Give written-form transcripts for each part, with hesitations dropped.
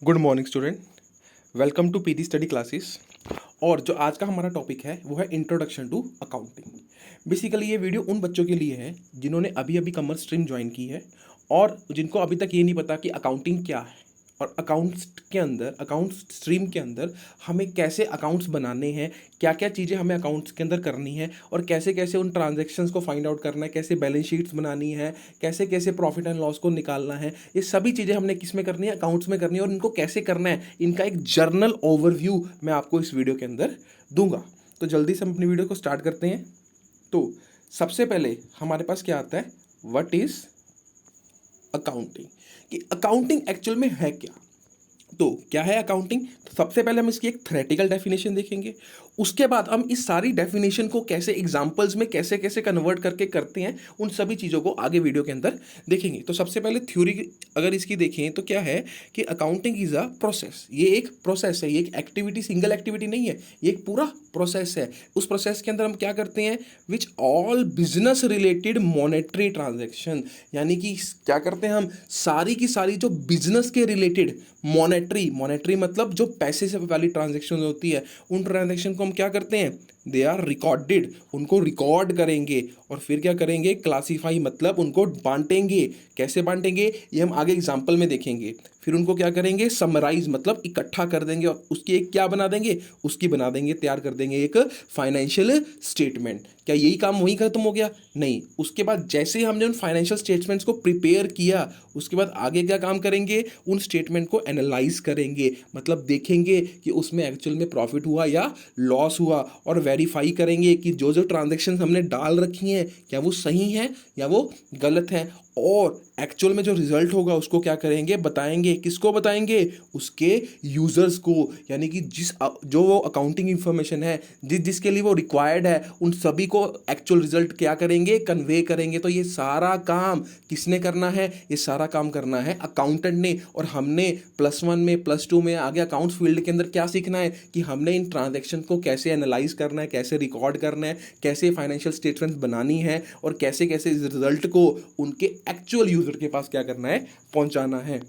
Good morning student, welcome to PD study classes. और जो आज का हमारा टॉपिक है वो है इंट्रोडक्शन टू अकाउंटिंग। बेसिकली ये वीडियो उन बच्चों के लिए है जिन्होंने अभी अभी कॉमर्स स्ट्रीम ज्वाइन की है और जिनको अभी तक ये नहीं पता कि अकाउंटिंग क्या है और अकाउंट स्ट्रीम के अंदर हमें कैसे अकाउंट्स बनाने हैं, क्या क्या चीज़ें हमें अकाउंट्स के अंदर करनी है और कैसे कैसे उन ट्रांजैक्शंस को फाइंड आउट करना है, कैसे बैलेंस शीट्स बनानी है, कैसे कैसे प्रॉफिट एंड लॉस को निकालना है। ये सभी चीज़ें हमने किस में करनी है, अकाउंट्स में करनी है। और इनको कैसे करना है, इनका एक जर्नल ओवरव्यू मैं आपको इस वीडियो के अंदर दूंगा। तो जल्दी से हम अपनी वीडियो को स्टार्ट करते हैं। तो सबसे पहले हमारे पास क्या आता है, व्हाट इज अकाउंटिंग, कि अकाउंटिंग एक्चुअल में है क्या। तो क्या है अकाउंटिंग, तो सबसे पहले हम इसकी एक थ्योरेटिकल डेफिनेशन देखेंगे। उसके बाद हम इस सारी डेफिनेशन को कैसे एग्जांपल्स में कैसे कैसे कन्वर्ट करके करते हैं, उन सभी चीज़ों को आगे वीडियो के अंदर देखेंगे। तो सबसे पहले थ्योरी अगर इसकी देखें तो क्या है कि अकाउंटिंग इज अ प्रोसेस। ये एक प्रोसेस है, ये एक एक्टिविटी, सिंगल एक्टिविटी नहीं है, ये एक पूरा प्रोसेस है। उस प्रोसेस के अंदर हम क्या करते हैं, which all business related monetary transaction, यानी कि क्या करते हैं हम, सारी की सारी जो बिजनेस के रिलेटेड मॉनेटरी मतलब जो पैसे से वाली ट्रांजेक्शन होती है, उन ट्रांजेक्शन को हम क्या करते हैं, दे आर रिकॉर्डेड, उनको रिकॉर्ड करेंगे और फिर क्या करेंगे, क्लासीफाई मतलब उनको बांटेंगे। कैसे बांटेंगे ये हम आगे एग्जाम्पल में देखेंगे। फिर उनको क्या करेंगे, समराइज मतलब इकट्ठा कर देंगे और उसकी एक क्या बना देंगे, उसकी बना देंगे, तैयार कर देंगे एक फाइनेंशियल स्टेटमेंट। क्या यही काम वहीं खत्म हो गया? नहीं। उसके बाद जैसे ही हमने उन फाइनेंशियल स्टेटमेंट्स को प्रिपेयर किया, उसके बाद आगे क्या काम करेंगे, उन स्टेटमेंट को एनालाइज करेंगे, मतलब देखेंगे कि उसमें एक्चुअल में प्रॉफिट हुआ या लॉस हुआ, और वेरीफाई करेंगे कि जो जो ट्रांजेक्शन हमने डाल रखी हैं क्या वो सही हैं या वो गलत हैं। और एक्चुअल में जो रिजल्ट होगा उसको क्या करेंगे, बताएंगे। किसको बताएंगे, उसके यूजर्स को, यानी कि जो वो अकाउंटिंग इंफॉर्मेशन है जिसके लिए वो रिक्वायर्ड है, उन सभी को एक्चुअल रिजल्ट क्या करेंगे, कन्वे करेंगे। तो ये सारा काम किसने करना है, ये सारा काम करना है अकाउंटेंट ने। और हमने +1 में +2 में आगे अकाउंट्स फील्ड के अंदर क्या सीखना है कि हमने इन ट्रांजेक्शन को कैसे एनालाइज करना है, कैसे रिकॉर्ड करना है, कैसे फाइनेंशियल स्टेटमेंट्स बनानी है और कैसे कैसे इस रिजल्ट को उनके एक्चुअल यूजर के पास क्या करना है, पहुंचाना है।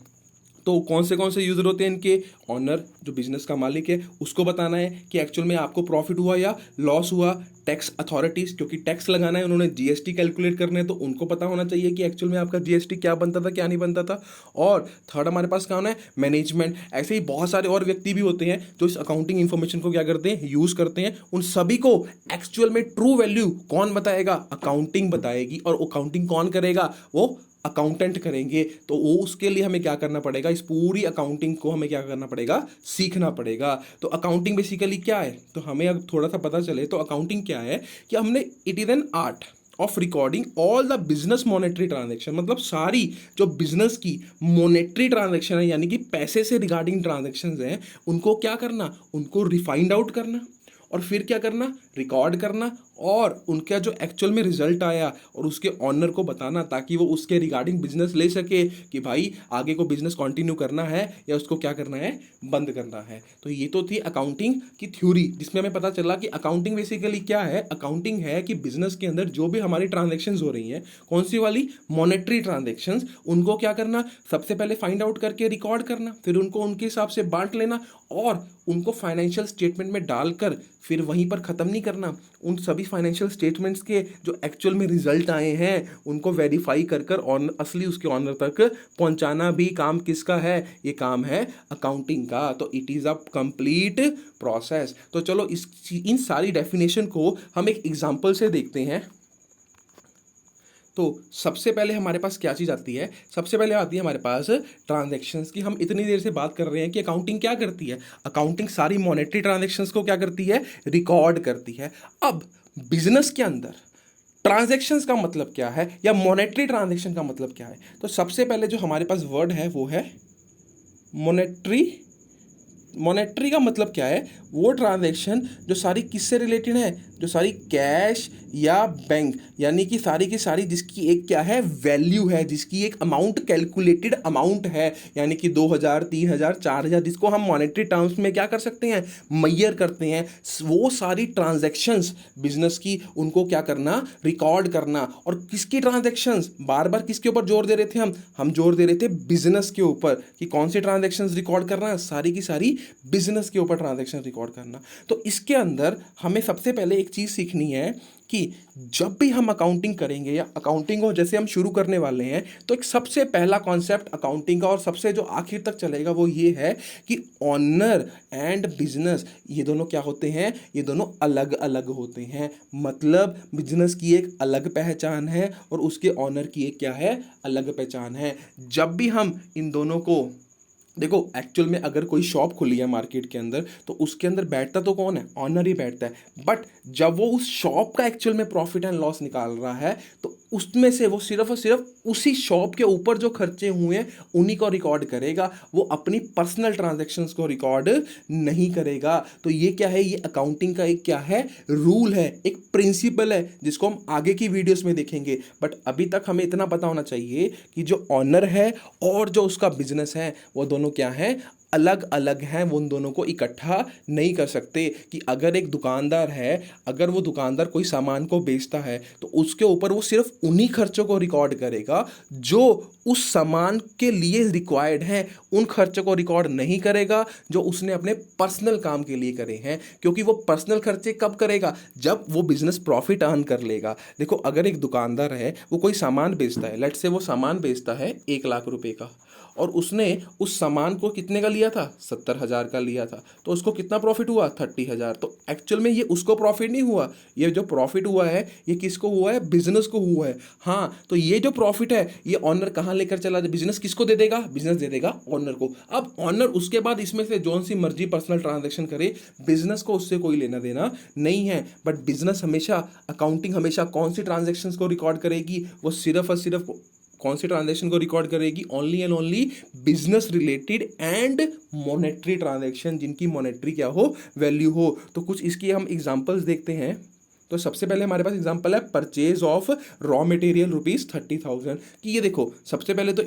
तो कौन से यूजर होते हैं इनके, ऑनर जो बिजनेस का मालिक है उसको बताना है कि एक्चुअल में आपको प्रॉफिट हुआ या लॉस हुआ। टैक्स अथॉरिटीज, क्योंकि टैक्स लगाना है, उन्होंने जीएसटी कैलकुलेट करना है, तो उनको पता होना चाहिए कि एक्चुअल में आपका जीएसटी क्या बनता था क्या नहीं बनता था। और थर्ड हमारे पास कौन है, मैनेजमेंट। ऐसे ही बहुत सारे और व्यक्ति भी होते हैं जो इस अकाउंटिंग इंफॉर्मेशन को क्या करते हैं, यूज करते हैं। उन सभी को एक्चुअल में ट्रू वैल्यू कौन बताएगा, अकाउंटिंग बताएगी। और अकाउंटिंग कौन करेगा, वो अकाउंटेंट करेंगे। तो वो उसके लिए हमें क्या करना पड़ेगा, इस पूरी अकाउंटिंग को हमें क्या करना पड़ेगा, सीखना पड़ेगा। तो अकाउंटिंग बेसिकली क्या है, तो हमें अब थोड़ा सा पता चले तो अकाउंटिंग क्या है कि हमने, it is an art of recording all the business monetary transaction, मतलब सारी जो बिजनेस की मॉनेटरी ट्रांजेक्शन है, यानी कि पैसे से रिगार्डिंग ट्रांजेक्शन हैं, उनको क्या करना, उनको रिफाइंड आउट करना और फिर क्या करना, रिकॉर्ड करना और उनका जो एक्चुअल में रिजल्ट आया और उसके ऑनर को बताना, ताकि वो उसके रिगार्डिंग बिजनेस ले सके कि भाई आगे को बिजनेस कंटिन्यू करना है या उसको क्या करना है, बंद करना है। तो ये तो थी अकाउंटिंग की थ्योरी, जिसमें हमें पता चला कि अकाउंटिंग बेसिकली क्या है। अकाउंटिंग है कि बिजनेस के अंदर जो भी हमारी ट्रांजेक्शन्स हो रही हैं, कौन सी वाली, मॉनेटरी ट्रांजेक्शन्स, उनको क्या करना, सबसे पहले फाइंड आउट करके रिकॉर्ड करना, फिर उनको उनके हिसाब से बांट लेना और उनको फाइनेंशियल स्टेटमेंट में डालकर फिर वहीं पर ख़त्म नहीं करना। उन सभी फाइनेंशियल स्टेटमेंट्स के जो एक्चुअल में रिजल्ट आए हैं उनको वेरीफाई कर कर असली उसके ऑनर तक पहुंचाना भी काम किसका है, ये काम है अकाउंटिंग का। तो it is a complete process. तो चलो इन सारी डेफिनेशन को हम एक एग्जांपल से देखते हैं। तो सबसे पहले हमारे पास क्या चीज़ आती है, सबसे पहले आती है हमारे पास ट्रांजैक्शंस की। हम इतनी देर से बात कर रहे हैं कि अकाउंटिंग क्या करती है, अकाउंटिंग सारी मॉनेटरी ट्रांजैक्शंस को क्या करती है, रिकॉर्ड करती है। अब बिजनेस के अंदर ट्रांजैक्शंस का मतलब क्या है या मॉनेटरी ट्रांजैक्शन का मतलब क्या है, तो सबसे पहले जो हमारे पास वर्ड है वो है मॉनेटरी। मॉनेटरी का मतलब क्या है, वो ट्रांजैक्शन जो सारी किससे रिलेटेड है, जो सारी कैश या बैंक, यानी कि सारी की सारी जिसकी एक क्या है वैल्यू है, जिसकी एक अमाउंट कैलकुलेटेड अमाउंट है, यानी कि 2000, 3000, 4000, जिसको हम मॉनेटरी टर्म्स में क्या कर सकते हैं, मैयर करते हैं, वो सारी ट्रांजैक्शंस बिजनेस की, उनको क्या करना, रिकॉर्ड करना। और किसकी ट्रांजैक्शंस, बार बार किसके ऊपर जोर दे रहे थे हम जोर दे रहे थे बिजनेस के ऊपर, कि कौन सी ट्रांजैक्शंस रिकॉर्ड करना है, सारी की सारी बिजनेस के ऊपर ट्रांजैक्शन रिकॉर्ड करना। तो इसके अंदर हमें सबसे पहले एक चीज सीखनी है कि जब भी हम अकाउंटिंग करेंगे या अकाउंटिंग को जैसे हम शुरू करने वाले हैं, तो एक सबसे पहला कॉन्सेप्ट अकाउंटिंग का और सबसे जो आखिर तक चलेगा वो ये है कि ऑनर एंड बिजनेस ये दोनों क्या होते हैं, ये दोनों अलग अलग होते हैं। मतलब बिजनेस की एक अलग पहचान है और उसके ऑनर की एक क्या है, अलग पहचान है। जब भी हम इन दोनों को देखो, एक्चुअल में अगर कोई शॉप खुली है मार्केट के अंदर, तो उसके अंदर बैठता तो कौन है, ऑनर ही बैठता है। बट जब वो उस शॉप का एक्चुअल में प्रॉफिट एंड लॉस निकाल रहा है, तो उसमें से वो सिर्फ और सिर्फ उसी शॉप के ऊपर जो खर्चे हुए हैं उन्हीं को रिकॉर्ड करेगा, वो अपनी पर्सनल ट्रांजैक्शंस को रिकॉर्ड नहीं करेगा। तो ये क्या है, ये अकाउंटिंग का एक क्या है, रूल है, एक प्रिंसिपल है, जिसको हम आगे की वीडियोस में देखेंगे। बट अभी तक हमें इतना पता होना चाहिए कि जो ऑनर है और जो उसका बिजनेस है वो दोनों क्या है, अलग अलग हैं। वो उन दोनों को इकट्ठा नहीं कर सकते। कि अगर एक दुकानदार है, अगर वो दुकानदार कोई सामान को बेचता है, तो उसके ऊपर वो सिर्फ उन्हीं खर्चों को रिकॉर्ड करेगा जो उस सामान के लिए रिक्वायर्ड हैं। उन खर्चों को रिकॉर्ड नहीं करेगा जो उसने अपने पर्सनल काम के लिए करे हैं, क्योंकि वो पर्सनल खर्चे कब करेगा, जब वो बिजनेस प्रॉफिट अर्न कर लेगा। देखो, अगर एक दुकानदार है, वो कोई सामान बेचता है, लेट्स से वो सामान बेचता है 1 लाख रुपए का, और उसने उस सामान को कितने का लिया था, 70,000 का लिया था, तो उसको कितना प्रॉफिट हुआ, 30,000। तो एक्चुअल में ये उसको प्रॉफिट नहीं हुआ, ये जो प्रॉफिट हुआ है ये किसको हुआ है, बिजनेस को हुआ है। हाँ, तो ये जो प्रॉफिट है ये ऑनर कहाँ लेकर चला जाए, बिजनेस किसको दे देगा, बिजनेस दे देगा ऑनर को। अब ऑनर उसके बाद इसमें से जौन सी मर्जी पर्सनल ट्रांजेक्शन करे, बिजनेस को उससे कोई लेना देना नहीं है। बट बिजनेस हमेशा, अकाउंटिंग हमेशा कौन सी ट्रांजेक्शन को रिकॉर्ड करेगी, वो सिर्फ और सिर्फ कौन सी ट्रांजैक्शन को रिकॉर्ड करेगी, only and only business related and monetary transaction, जिनकी मॉनेटरी क्या हो, वैल्यू हो। तो कुछ इसकी हम एग्जांपल्स देखते हैं। तो सबसे पहले हमारे पास एग्जांपल है परचेज ऑफ रॉ मटेरियल ₹30,000 कि ये देखो, सबसे पहले तो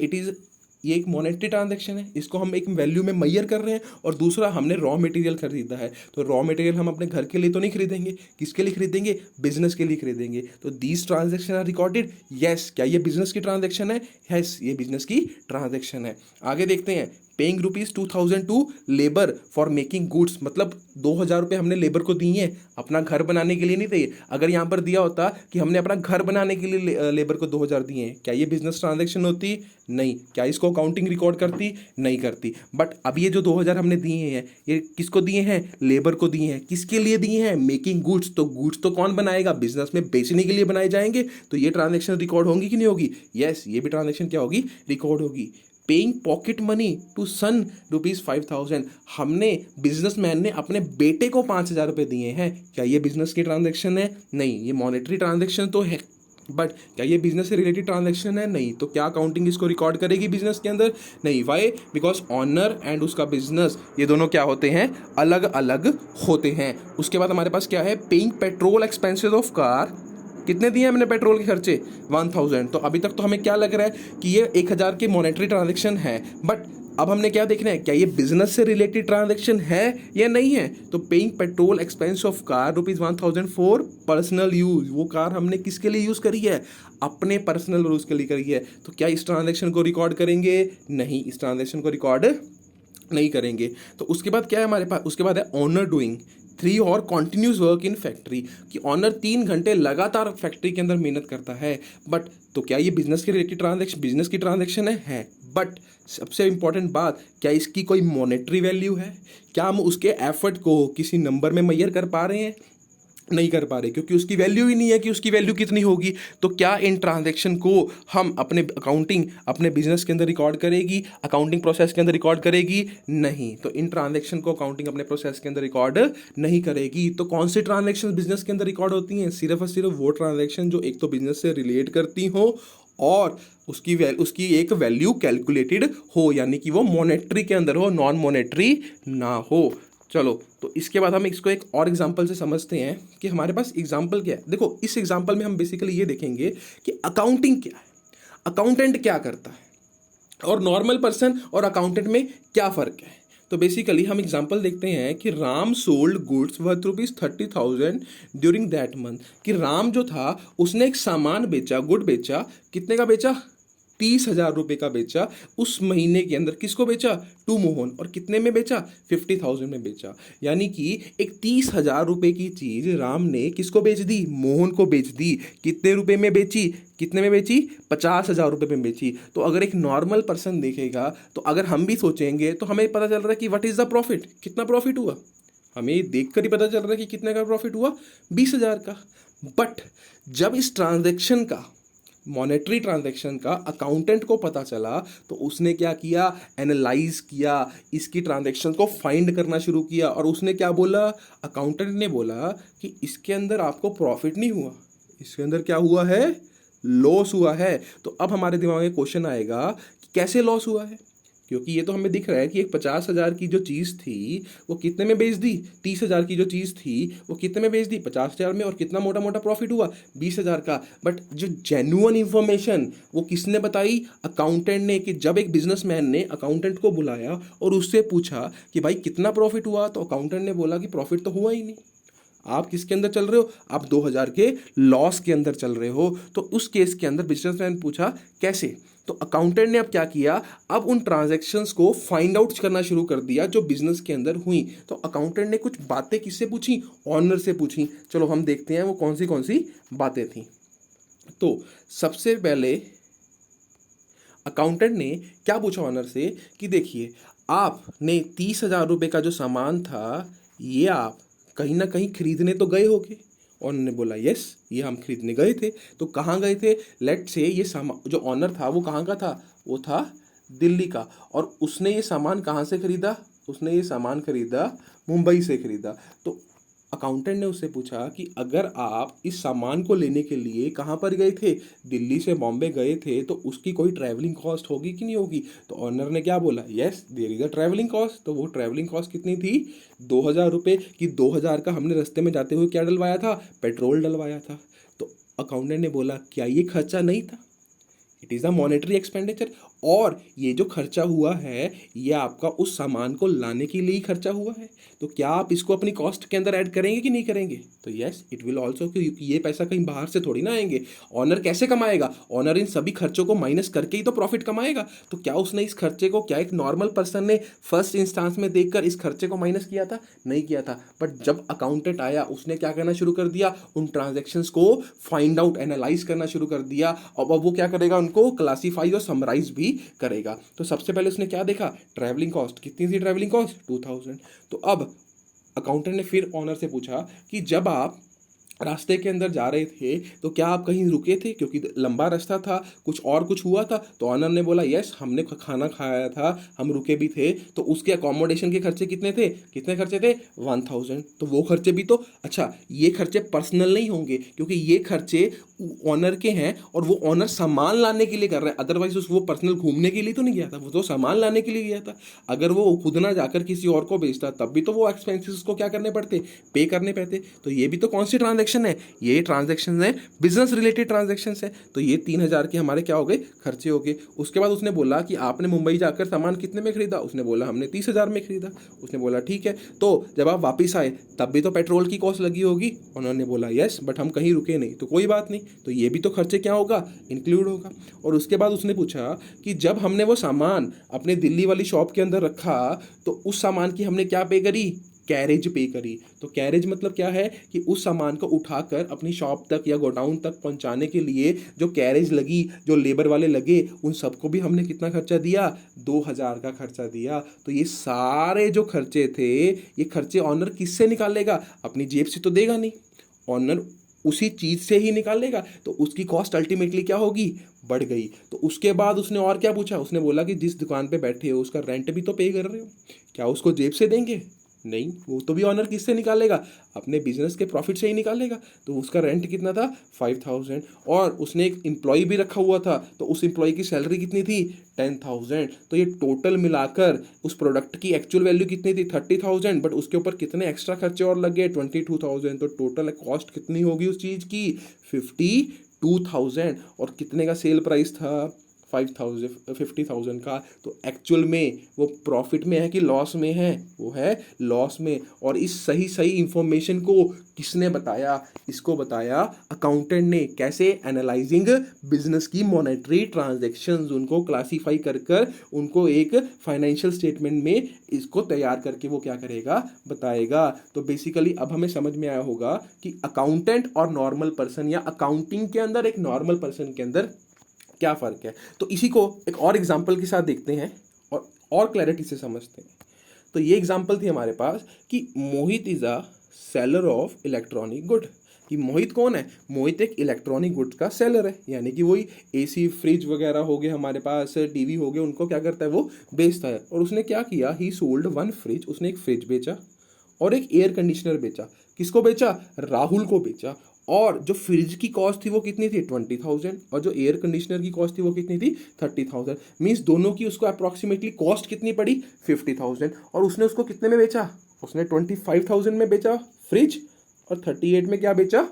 ये एक मॉनेटरी ट्रांजैक्शन है, इसको हम एक वैल्यू में मैयर कर रहे हैं। और दूसरा, हमने रॉ मटेरियल खरीदा है, तो रॉ मटेरियल हम अपने घर के लिए तो नहीं खरीदेंगे, किसके लिए खरीदेंगे, बिजनेस के लिए खरीदेंगे। तो these transactions are recorded, yes. क्या ये बिजनेस की ट्रांजैक्शन है, यस, ये बिजनेस की ट्रांजैक्शन है। आगे देखते हैं, paying ₹2,000 to labour for making goods, मतलब 2,000 रुपये हमने लेबर को दिए हैं, अपना घर बनाने के लिए नहीं दिए। अगर यहाँ पर दिया होता कि हमने अपना घर बनाने के लिए लेबर को 2,000 दिए हैं, क्या ये बिजनेस ट्रांजैक्शन होती, नहीं। क्या इसको अकाउंटिंग रिकॉर्ड करती, नहीं करती। बट अब ये जो 2,000 हमने दिए हैं, ये किसको दिए हैं, लेबर को दिए हैं। किसके लिए दिए हैं, मेकिंग गुड्स। तो गुड्स तो कौन बनाएगा, बिजनेस में बेचने के लिए बनाए जाएंगे, तो ये ट्रांजैक्शन रिकॉर्ड होंगी कि नहीं होगी, यस, ये भी ट्रांजैक्शन क्या होगी, रिकॉर्ड होगी। पेइंग पॉकेट मनी टू सन ₹5,000, हमने बिजनेसमैन ने अपने बेटे को 5,000 रुपये दिए हैं, क्या ये बिजनेस की ट्रांजैक्शन है, नहीं। ये मॉनेटरी ट्रांजैक्शन तो है, बट क्या ये बिजनेस से रिलेटेड ट्रांजैक्शन है, नहीं। तो क्या अकाउंटिंग इसको रिकॉर्ड करेगी बिजनेस के अंदर, नहीं। वाई, बिकॉज ऑनर एंड उसका बिजनेस ये दोनों क्या होते हैं, अलग अलग होते हैं। उसके बाद हमारे पास क्या है, paying petrol expenses of car, कितने दिए हमने पेट्रोल के खर्चे, 1,000। तो अभी तक तो हमें क्या लग रहा है कि ये 1,000 के मॉनेटरी ट्रांजैक्शन है। बट अब हमने क्या देखना है, क्या ये बिजनेस से रिलेटेड ट्रांजैक्शन है या नहीं है। तो paying petrol expense of car ₹1,000 for personal use, वो कार हमने किसके लिए यूज करी है, अपने पर्सनल यूज के लिए करी है। तो क्या इस ट्रांजैक्शन को रिकॉर्ड करेंगे, नहीं, इस ट्रांजैक्शन को रिकॉर्ड नहीं करेंगे। तो उसके बाद क्या है हमारे पास, उसके बाद है ऑनर डूइंग 3 और कॉन्टिन्यूस वर्क इन फैक्ट्री, कि ऑनर 3 घंटे लगातार फैक्ट्री के अंदर मेहनत करता है। बट तो क्या ये बिजनेस के रिलेटेड ट्रांजैक्शन, बिजनेस की ट्रांजैक्शन है। बट सबसे इंपॉर्टेंट बात, क्या इसकी कोई मॉनेटरी वैल्यू है, क्या हम उसके एफर्ट को किसी नंबर में मैयर कर पा रहे हैं, नहीं कर पा रहे, क्योंकि उसकी वैल्यू ही नहीं है कि उसकी वैल्यू कितनी होगी। तो क्या इन ट्रांजैक्शन को हम अपने अकाउंटिंग, अपने बिजनेस के अंदर रिकॉर्ड करेगी, अकाउंटिंग प्रोसेस के अंदर रिकॉर्ड करेगी, नहीं। तो इन ट्रांजैक्शन को अकाउंटिंग अपने प्रोसेस के अंदर रिकॉर्ड नहीं करेगी। तो कौन सी ट्रांजैक्शन बिजनेस के अंदर रिकॉर्ड होती हैं, सिर्फ और सिर्फ वो ट्रांजैक्शन जो एक तो बिजनेस से रिलेट करती हो और उसकी एक वैल्यू कैलकुलेटेड हो, यानी कि वो मॉनेटरी के अंदर हो, नॉन मॉनेटरी ना हो। चलो, तो इसके बाद हम इसको एक और एग्जांपल से समझते हैं कि हमारे पास एग्जांपल क्या है। देखो, इस एग्जांपल में हम बेसिकली ये देखेंगे कि अकाउंटिंग क्या है, अकाउंटेंट क्या करता है, और नॉर्मल पर्सन और अकाउंटेंट में क्या फ़र्क है। तो बेसिकली हम एग्जांपल देखते हैं कि Ram sold goods worth ₹30,000 during that month. कि राम जो था उसने एक सामान बेचा, गुड बेचा, कितने का बेचा, 30,000 रुपये का बेचा उस महीने के अंदर। किसको बेचा, टू मोहन। और कितने में बेचा, 50,000 में बेचा। यानी कि एक 30,000 रुपये की चीज राम ने किसको बेच दी, मोहन को बेच दी। कितने रुपए में बेची, कितने में बेची, 50,000 रुपये में बेची। तो अगर एक नॉर्मल पर्सन देखेगा, तो अगर हम भी सोचेंगे तो हमें पता चल रहा है कि व्हाट इज द प्रॉफिट, कितना प्रॉफिट हुआ। हमें देखकर ही पता चल रहा है कि कितने का प्रॉफिट हुआ, 20,000 का। बट जब इस ट्रांजैक्शन का, मॉनेटरी ट्रांजैक्शन का अकाउंटेंट को पता चला, तो उसने क्या किया, एनालाइज किया, इसकी ट्रांजैक्शन को फाइंड करना शुरू किया। और उसने क्या बोला, अकाउंटेंट ने बोला कि इसके अंदर आपको प्रॉफिट नहीं हुआ, इसके अंदर क्या हुआ है, लॉस हुआ है। तो अब हमारे दिमाग में क्वेश्चन आएगा कि कैसे लॉस हुआ है, क्योंकि ये तो हमें दिख रहा है कि एक 50,000 की जो चीज़ थी वो कितने में बेच दी, 30,000 की जो चीज़ थी वो कितने में बेच दी, 50,000 में। और कितना मोटा मोटा प्रॉफिट हुआ, 20,000 का। बट जो जेन्युइन इंफॉर्मेशन वो किसने बताई, अकाउंटेंट ने। कि जब एक बिजनेसमैन ने अकाउंटेंट को बुलाया और उससे पूछा कि भाई कितना प्रॉफिट हुआ, तो अकाउंटेंट ने बोला कि प्रॉफिट तो हुआ ही नहीं, आप किसके अंदर चल रहे हो, आप 2,000 के लॉस के अंदर चल रहे हो। तो उस केस के अंदर बिजनेसमैन पूछा कैसे, तो अकाउंटेंट ने अब क्या किया, अब उन ट्रांजैक्शंस को फाइंड आउट करना शुरू कर दिया जो बिजनेस के अंदर हुई। तो अकाउंटेंट ने कुछ बातें किससे पूछी, ऑनर से पूछी। चलो हम देखते हैं वो कौन सी बातें थी। तो सबसे पहले अकाउंटेंट ने क्या पूछा ऑनर से कि देखिए, आपने 30,000 रुपये का जो सामान था, ये आप कहीं ना कहीं खरीदने तो गए होगे। ऑनर ने बोला यस, ये हम खरीदने गए थे। तो कहाँ गए थे, लेट से ये सामान, जो ऑनर था वो कहाँ का था, वो था दिल्ली का। और उसने ये सामान कहाँ से खरीदा, उसने ये सामान खरीदा मुंबई से खरीदा। तो अकाउंटेंट ने उससे पूछा कि अगर आप इस सामान को लेने के लिए कहाँ पर गए थे, दिल्ली से बॉम्बे गए थे, तो उसकी कोई ट्रैवलिंग कॉस्ट होगी कि नहीं होगी। तो ऑनर ने क्या बोला, yes there is a travelling cost. तो वो ट्रैवलिंग कॉस्ट कितनी थी, 2,000 रुपये की। 2,000 का हमने रास्ते में जाते हुए क्या डलवाया था, पेट्रोल डलवाया था। तो अकाउंटेंट ने बोला क्या ये खर्चा नहीं था, it is a monetary expenditure. और ये जो खर्चा हुआ है ये आपका उस सामान को लाने के लिए ही खर्चा हुआ है। तो क्या आप इसको अपनी कॉस्ट के अंदर ऐड करेंगे कि नहीं करेंगे, तो यस इट विल ऑल्सो, क्योंकि ये पैसा कहीं बाहर से थोड़ी ना आएंगे। ऑनर कैसे कमाएगा, ऑनर इन सभी खर्चों को माइनस करके ही तो प्रॉफिट कमाएगा। तो क्या उसने इस खर्चे को, क्या एक नॉर्मल पर्सन ने फर्स्ट इंस्टांस में देखकर इस खर्चे को माइनस किया था, नहीं किया था। बट जब अकाउंटेंट आया उसने क्या करना शुरू कर दिया, उन ट्रांजेक्शन्स को फाइंड आउट, एनालाइज करना शुरू कर दिया। और अब वो क्या करेगा, उनको क्लासीफाई और समराइज भी करेगा। तो सबसे पहले उसने क्या देखा, ट्रैवलिंग कॉस्ट कितनी थी, ट्रैवलिंग कॉस्ट 2,000। तो अब अकाउंटेंट ने फिर ऑनर से पूछा कि जब आप रास्ते के अंदर जा रहे थे तो क्या आप कहीं रुके थे, क्योंकि लंबा रास्ता था, कुछ हुआ था। तो ऑनर ने बोला यस हमने खाना खाया था, हम रुके भी थे। तो उसके अकोमोडेशन के खर्चे कितने थे, कितने खर्चे थे, 1,000। तो वो खर्चे भी तो, अच्छा ये खर्चे पर्सनल नहीं होंगे, क्योंकि ये खर्चे ऑनर के हैं और वो ऑनर सामान लाने के लिए कर रहा है। अदरवाइज वो पर्सनल घूमने के लिए तो नहीं गया था, वो तो सामान लाने के लिए गया था। अगर वो खुद ना जाकर किसी और को बेचता तब भी तो वो एक्सपेंसेस उसको क्या करने पड़ते, पे करने पड़ते। तो ये भी तो कौन सी ट्रांजैक्शन है, ये ट्रांजैक्शन है बिजनेस रिलेटेड ट्रांजैक्शन है। तो ये 3,000 के हमारे क्या हो गए, खर्चे हो गए। उसके बाद उसने बोला कि आपने मुंबई जाकर सामान कितने में खरीदा, उसने बोला हमने 30,000 में खरीदा। उसने बोला ठीक है, तो जब आप वापिस आए तब भी तो पेट्रोल की कॉस्ट लगी होगी। उन्होंने बोला यस बट हम कहीं रुके नहीं। तो कोई बात नहीं, तो ये भी तो खर्चे क्या होगा, इंक्लूड होगा। और उसके बाद उसने पूछा कि जब हमने वो सामान अपने दिल्ली वाली शॉप के अंदर रखा तो उस सामान की हमने क्या पे करी, कैरेज पे करी। तो कैरेज मतलब क्या है कि उस सामान को उठाकर अपनी शॉप तक या गोडाउन तक पहुंचाने के लिए जो कैरेज लगी, जो लेबर वाले लगे, उन सबको भी हमने कितना खर्चा दिया, 2,000 का खर्चा दिया। तो ये सारे जो खर्चे थे, ये खर्चे ऑनर किससे निकालेगा, अपनी जेब से तो देगा नहीं, ऑनर उसी चीज से ही निकालेगा। तो उसकी कॉस्ट अल्टीमेटली क्या होगी, बढ़ गई। तो उसके बाद उसने और क्या पूछा, उसने बोला कि जिस दुकान पे बैठे हो उसका रेंट भी तो पे कर रहे हो, क्या उसको जेब से देंगे, नहीं, वो तो भी ऑनर किससे निकालेगा, अपने बिजनेस के प्रॉफिट से ही निकालेगा। तो उसका रेंट कितना था 5000, और उसने एक एम्प्लॉय भी रखा हुआ था, तो उस एम्प्लॉय की सैलरी कितनी थी 10000। तो ये टोटल मिलाकर उस प्रोडक्ट की एक्चुअल वैल्यू कितनी थी 30000, बट उसके ऊपर कितने एक्स्ट्रा खर्चे और लग गए 22000। तो टोटल कॉस्ट कितनी होगी उस चीज़ की 52000। और कितने का सेल प्राइस था 50,000 का। तो एक्चुअल में वो प्रॉफिट में है कि लॉस में है, वो है लॉस में। और इस सही सही इंफॉर्मेशन को किसने बताया, इसको बताया अकाउंटेंट ने। कैसे, एनालाइजिंग बिजनेस की मॉनेटरी ट्रांजैक्शंस, उनको क्लासीफाई कर कर उनको एक फाइनेंशियल स्टेटमेंट में इसको तैयार करके वो क्या करेगा, बताएगा। तो बेसिकली अब हमें समझ में आया होगा कि अकाउंटेंट और नॉर्मल पर्सन, या अकाउंटिंग के अंदर एक नॉर्मल पर्सन के अंदर क्या फ़र्क है। तो इसी को एक और एग्जाम्पल के साथ देखते हैं और क्लैरिटी से समझते हैं। तो ये एग्जाम्पल थी हमारे पास कि Mohit is a seller of electronic good. कि मोहित कौन है, मोहित एक इलेक्ट्रॉनिक गुड्स का सेलर है, यानी कि वही एसी फ्रिज वगैरह हो गए हमारे पास, टीवी हो गए, उनको क्या करता है वो बेचता है। और उसने क्या किया, ही सोल्ड वन फ्रिज, उसने एक फ्रिज बेचा और एक एयर कंडीशनर बेचा। किसको बेचा, राहुल को बेचा। और जो फ्रिज की कॉस्ट थी वो कितनी थी 20000, और जो एयर कंडीशनर की कॉस्ट थी वो कितनी थी 30000। मीन्स दोनों की उसको अप्रॉक्सीमेटली कॉस्ट कितनी पड़ी 50000। और उसने उसको कितने में बेचा, उसने 25000 में बेचा फ्रिज, और 38 में क्या बेचा,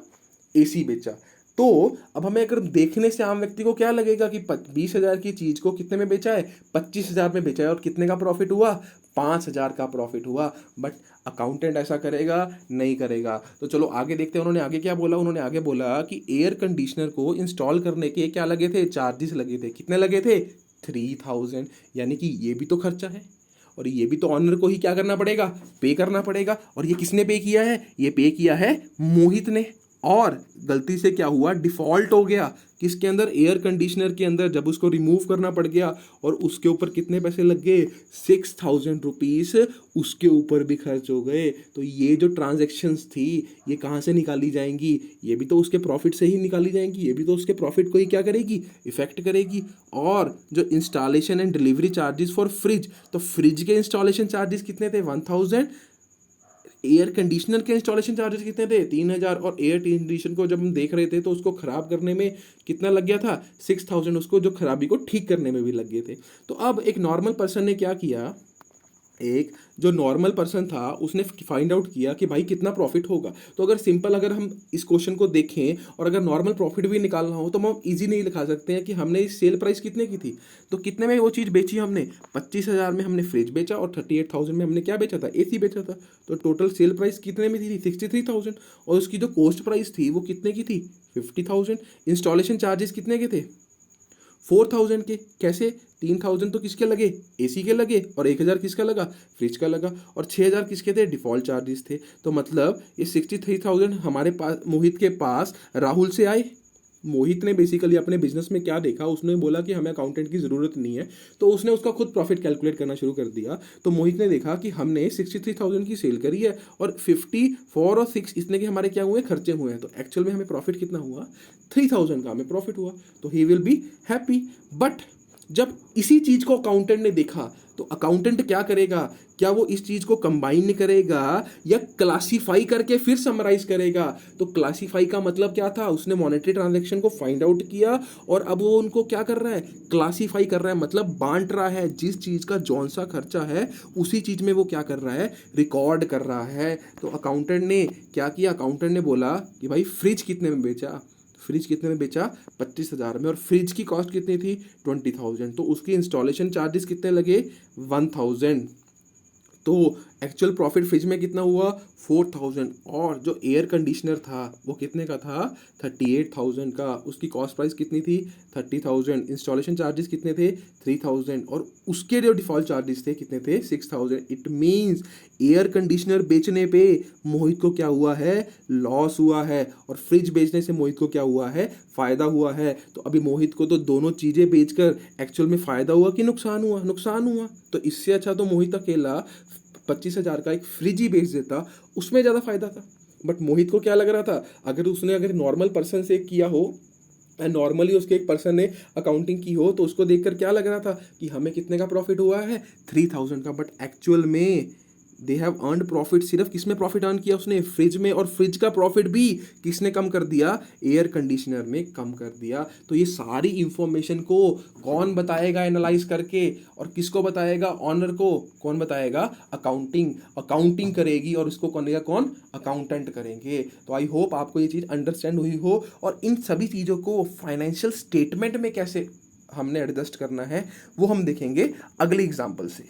एसी बेचा। तो अब हमें अगर देखने से आम व्यक्ति को क्या लगेगा कि 20,000 की चीज को कितने में बेचा है, 25,000 में बेचा है, और कितने का प्रॉफिट हुआ 5,000 का प्रॉफिट हुआ। बट अकाउंटेंट ऐसा करेगा नहीं करेगा। तो चलो आगे देखते हैं, उन्होंने आगे क्या बोला। उन्होंने आगे बोला कि एयर कंडीशनर को इंस्टॉल करने के क्या लगे थे, चार्जेस लगे थे। कितने लगे थे 3000। यानी कि ये भी तो खर्चा है, और ये भी तो ऑनर को ही क्या करना पड़ेगा, पे करना पड़ेगा। और ये किसने पे किया है, ये पे किया है मोहित ने। और गलती से क्या हुआ, डिफॉल्ट हो गया किसके अंदर, एयर कंडीशनर के अंदर, जब उसको रिमूव करना पड़ गया। और उसके ऊपर कितने पैसे लग गए 6000 रुपीस, उसके ऊपर भी खर्च हो गए। तो ये जो ट्रांजैक्शंस थी ये कहाँ से निकाली जाएंगी, ये भी तो उसके प्रॉफिट से ही निकाली जाएंगी, ये भी तो उसके प्रॉफिट को ही क्या करेगी, इफेक्ट करेगी। और जो installation and delivery charges for fridge, तो फ्रिज के इंस्टॉलेशन चार्जेस कितने थे 1000, एयर कंडीशनर के इंस्टॉलेशन चार्जेस कितने थे 3000। और एयर कंडीशनर को जब हम देख रहे थे तो उसको खराब करने में कितना लग गया था 6000, उसको जो खराबी को ठीक करने में भी लग गए थे। तो अब एक नॉर्मल पर्सन ने क्या किया, एक जो नॉर्मल पर्सन था उसने फाइंड आउट किया कि भाई कितना प्रॉफिट होगा। तो अगर सिंपल, अगर हम इस क्वेश्चन को देखें और अगर नॉर्मल प्रॉफिट भी निकालना हो तो हम इजी नहीं लिखा सकते हैं कि हमने इस सेल प्राइस कितने की थी, तो कितने में वो चीज़ बेची हमने 25,000 में हमने फ्रिज बेचा, और 38,000 में हमने क्या बेचा था, एसी बेचा था। तो टोटल सेल प्राइस कितने में थी 63,000। और उसकी जो कॉस्ट प्राइस थी वो कितने की थी 50,000। इंस्टॉलेशन चार्जेस कितने के थे 4000 के। कैसे, 3000 तो किसके लगे, एसी के लगे, और 1000 किसका लगा, फ्रिज का लगा, और 6000 किसके थे, डिफॉल्ट चार्जेस थे। तो मतलब ये 63,000 हमारे पास, मोहित के पास राहुल से आए। मोहित ने बेसिकली अपने बिजनेस में क्या देखा, उसने बोला कि हमें अकाउंटेंट की ज़रूरत नहीं है, तो उसने उसका खुद प्रॉफिट कैलकुलेट करना शुरू कर दिया। तो मोहित ने देखा कि हमने 63,000 की सेल करी है, और 54 और 6 इसने के हमारे क्या हुए, खर्चे हुए हैं। तो एक्चुअल में हमें प्रॉफिट कितना हुआ 3000 का हमें प्रॉफिट हुआ। तो he will be happy. But जब इसी चीज को अकाउंटेंट ने देखा तो अकाउंटेंट क्या करेगा, क्या वो इस चीज को कंबाइन करेगा या क्लासिफाई करके फिर समराइज करेगा। तो क्लासिफाई का मतलब क्या था, उसने मॉनेटरी ट्रांजैक्शन को फाइंड आउट किया और अब वो उनको क्या कर रहा है, क्लासिफाई कर रहा है, मतलब बांट रहा है। जिस चीज का जौन सा खर्चा है उसी चीज में वो क्या कर रहा है, रिकॉर्ड कर रहा है। तो अकाउंटेंट ने क्या किया, अकाउंटेंट ने बोला कि भाई फ्रिज कितने में बेचा, फ्रिज कितने में बेचा 25,000 में, और फ्रिज की कॉस्ट कितनी थी 20,000। तो उसकी इंस्टॉलेशन चार्जेस कितने लगे 1000। तो एक्चुअल प्रॉफिट फ्रिज में कितना हुआ 4000। और जो एयर कंडीशनर था वो कितने का था 38,000 का, उसकी कॉस्ट प्राइस कितनी थी 30,000। इंस्टॉलेशन चार्जेस कितने थे 3000, और उसके जो डिफॉल्ट चार्जेस थे कितने थे 6000। इट मीन्स एयर कंडीशनर बेचने पे मोहित को क्या हुआ है, लॉस हुआ है, और फ्रिज बेचने से मोहित को क्या हुआ है, फायदा हुआ है। तो अभी मोहित को तो दोनों चीजें बेचकर एक्चुअल में फायदा हुआ कि नुकसान हुआ, नुकसान हुआ। तो इससे अच्छा तो मोहित अकेला 25,000 का एक फ्रिज ही बेच देता, उसमें ज़्यादा फायदा था। बट मोहित को क्या लग रहा था, अगर नॉर्मल पर्सन से किया हो, नॉर्मली उसके एक पर्सन ने अकाउंटिंग की हो, तो उसको देखकर क्या लग रहा था कि हमें कितने का प्रॉफिट हुआ है 3000 का। बट एक्चुअल में दे हैव अर्नड प्रॉफिट, सिर्फ किसमें प्रॉफिट अर्न किया उसने, फ्रिज में, और फ्रिज का प्रॉफिट भी किसने कम कर दिया, एयर कंडीशनर में कम कर दिया। तो ये सारी इंफॉर्मेशन को कौन बताएगा एनालाइज करके, और किसको बताएगा, ऑनर को, कौन बताएगा, अकाउंटिंग, अकाउंटिंग करेगी, और इसको करेगा कौन, अकाउंटेंट करेंगे। तो आई होप आपको ये चीज़ अंडरस्टैंड हुई हो, और इन सभी चीज़ों को फाइनेंशियल स्टेटमेंट में कैसे हमने एडजस्ट करना है वो हम देखेंगे अगले एग्जाम्पल से।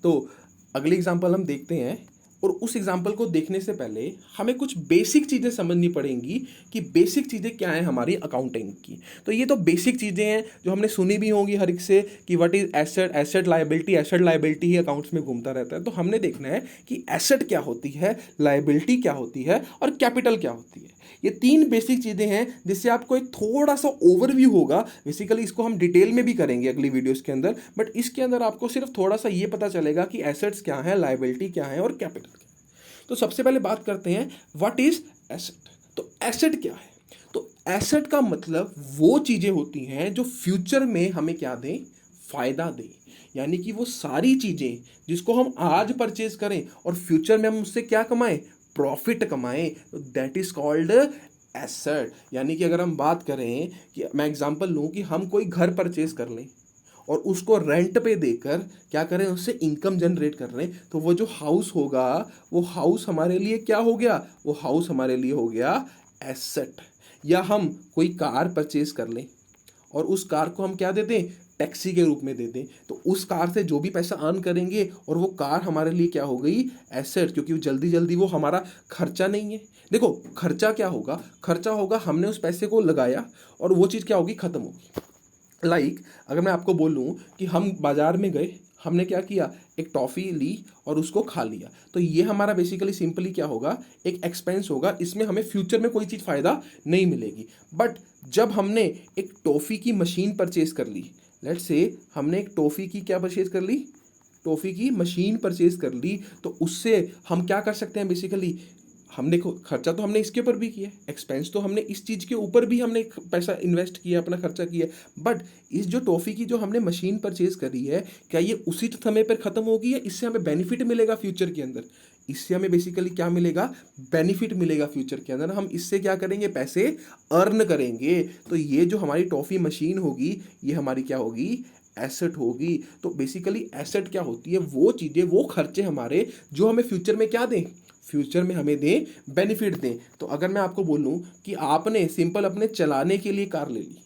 तो अगली एग्जाम्पल हम देखते हैं, और उस एग्जाम्पल को देखने से पहले हमें कुछ बेसिक चीज़ें समझनी पड़ेंगी कि बेसिक चीज़ें क्या हैं हमारी अकाउंटिंग की। तो ये तो बेसिक चीज़ें हैं जो हमने सुनी भी होंगी हर एक से कि what is asset, asset liability he accounts में घूमता रहता है। तो हमने देखना है कि एसेट क्या होती है, लायबिलिटी क्या होती है, और कैपिटल क्या होती है। ये तीन बेसिक चीज़ें हैं जिससे आपको एक थोड़ा सा ओवरव्यू होगा। बेसिकली इसको हम डिटेल में भी करेंगे अगली वीडियोस के अंदर, बट इसके अंदर आपको सिर्फ थोड़ा सा ये पता चलेगा कि एसेट्स क्या है, लायबिलिटी क्या है, और कैपिटल क्या है। तो सबसे पहले बात करते हैं व्हाट इज एसेट। तो एसेट क्या है, तो एसेट का मतलब वो चीज़ें होती हैं जो फ्यूचर में हमें क्या दें, फायदा दें। यानी कि वो सारी चीज़ें जिसको हम आज परचेज करें और फ्यूचर में हम उससे क्या कमाएं, प्रॉफिट कमाएं, तो दैट इज कॉल्ड एसेट। यानी कि अगर हम बात करें कि मैं एग्जांपल लूं कि हम कोई घर परचेज कर लें और उसको रेंट पे देकर क्या करें, उससे इनकम जनरेट कर रहे हैं, तो वो जो हाउस होगा वो हाउस हमारे लिए क्या हो गया, वो हाउस हमारे लिए हो गया एसेट। या हम कोई कार परचेज कर लें और उस कार को हम क्या दे दें, टैक्सी के रूप में दे दें, तो उस कार से जो भी पैसा अर्न करेंगे और वो कार हमारे लिए क्या हो गई, एसेट, क्योंकि जल्दी जल्दी वो हमारा खर्चा नहीं है। देखो खर्चा क्या होगा, खर्चा होगा हमने उस पैसे को लगाया और वो चीज़ क्या होगी, खत्म होगी। अगर मैं आपको बोलूं कि हम बाजार में गए, हमने क्या किया, एक टॉफ़ी ली और उसको खा लिया, तो ये हमारा बेसिकली सिंपली क्या होगा, एक एक्सपेंस होगा। इसमें हमें फ्यूचर में कोई चीज़ फ़ायदा नहीं मिलेगी। बट जब हमने एक टॉफ़ी की मशीन परचेज कर ली, लेट्स से हमने एक टॉफ़ी की क्या परचेज कर ली, टॉफ़ी की मशीन परचेज कर ली, तो उससे हम क्या कर सकते हैं, बेसिकली हम देखो खर्चा तो हमने इसके ऊपर भी किया, एक्सपेंस तो हमने इस चीज़ के ऊपर भी हमने पैसा इन्वेस्ट किया, अपना खर्चा किया। बट इस जो टॉफ़ी की जो हमने मशीन परचेज करी है, क्या ये उसी समय पर ख़त्म होगी या इससे हमें बेनिफिट मिलेगा फ्यूचर के अंदर, इससे हमें बेसिकली क्या मिलेगा, बेनिफिट मिलेगा फ्यूचर के अंदर। हम इससे क्या करेंगे, पैसे अर्न करेंगे। तो ये जो हमारी टॉफ़ी मशीन होगी ये हमारी क्या होगी, एसेट होगी। तो बेसिकली एसेट क्या होती है, वो चीज़ें, वो खर्चे हमारे जो हमें फ्यूचर में क्या दें, फ्यूचर में हमें दें, बेनिफिट दें। तो अगर मैं आपको बोलूं कि आपने सिंपल अपने चलाने के लिए कार ले ली,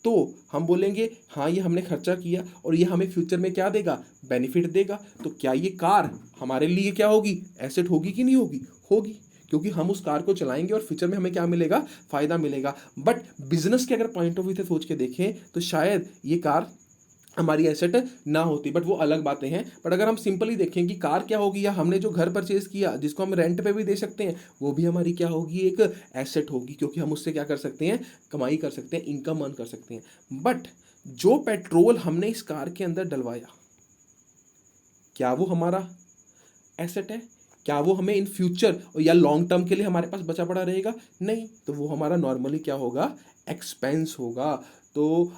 तो हम बोलेंगे हाँ ये हमने खर्चा किया और ये हमें फ्यूचर में क्या देगा, बेनिफिट देगा। तो क्या ये कार हमारे लिए क्या होगी, एसेट होगी कि नहीं होगी, होगी, क्योंकि हम उस कार को चलाएंगे और फ्यूचर में हमें क्या मिलेगा, फायदा मिलेगा। बट बिजनेस के अगर पॉइंट ऑफ व्यू से सोच के देखें तो शायद ये कार हमारी एसेट ना होती, बट वो अलग बातें हैं। बट अगर हम सिंपली देखें कि कार क्या होगी, या हमने जो घर परचेज किया जिसको हम रेंट पे भी दे सकते हैं, वो भी हमारी क्या होगी, एक एसेट होगी, क्योंकि हम उससे क्या कर सकते हैं, कमाई कर सकते हैं, इनकम अर्न कर सकते हैं। बट जो पेट्रोल हमने इस कार के अंदर डलवाया, क्या वो हमारा एसेट है, क्या वो हमें इन फ्यूचर या लॉन्ग टर्म के लिए हमारे पास बचा पड़ा रहेगा, नहीं। तो वो हमारा नॉर्मली क्या होगा, एक्सपेंस होगा। तो